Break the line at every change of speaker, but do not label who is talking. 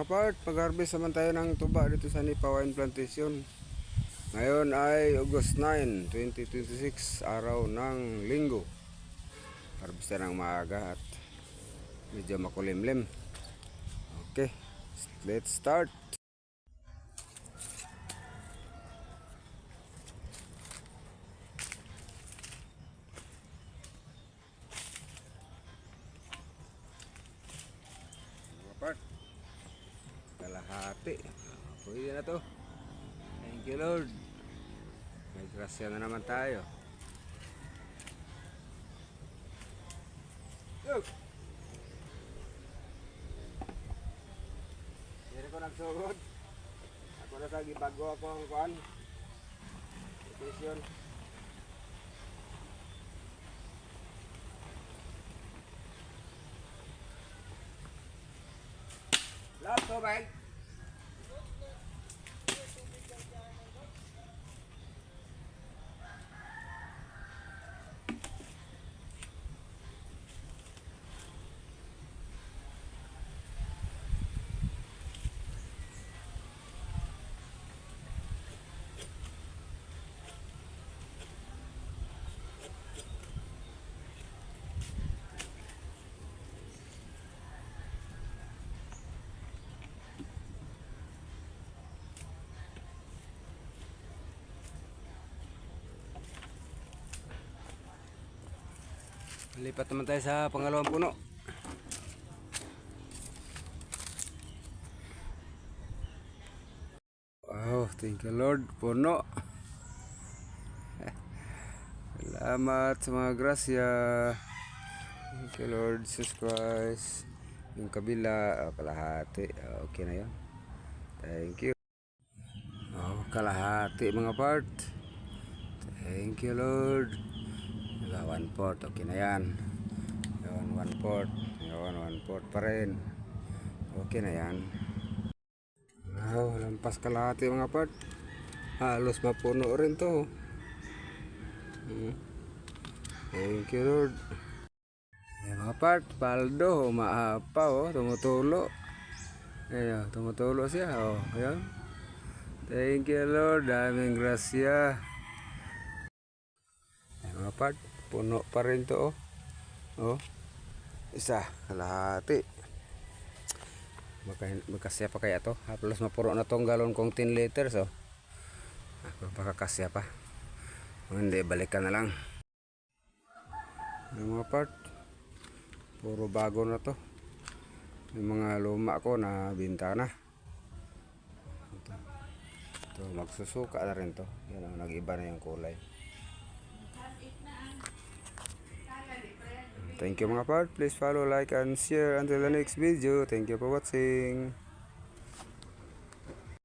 part, mag-harvest naman tayo ng tuba dito sa Nipa Wine Plantation. Ngayon ay August 9, 2026, araw ng linggo. Harvest tayo ng maaga at medyo makulimlim. Okay, let's start. Part, kalahati. Pwede na to. Thank you Lord. May grasya na naman tayo. Go! Hindi ko nagsugod. Ako na sa gibago ako ang kuhan. Petition. Last to bag. Lipat naman tayo sa pangalawang puno. Wow, thank you Lord, puno. Salamat sa mga grasya. Thank you Lord Jesus Christ. Yung kabila, kalahati. Okay na yun. Thank you. Kalahati mga part. Thank you Lord. 1/4, okay na yan. Yun, 1/4. Yun, 1/4 pa rin. Okay na yan. Lampas kalahati mga part. Halos mapuno rin to. Thank you Lord. Ayan mga part, paldo, maapaw, tumutulo. Ayan, tumutulo siya. Ayan. Thank you Lord, daming grasya. Ayan mga part, puno pa rin to. Isa, kalahati. Magkasya pa kaya to? Halos mapuro na tong galon kong 10 liters. Baka kasya pa. Hindi, balikan na lang. Yung mga part, puro bago na to. Yung mga luma ko na binta na. Ito, magsusuka na rin to. Yan, nag-iba na yung kulay. Thank you mga part. Please follow, like, and share until the next video. Thank you for watching.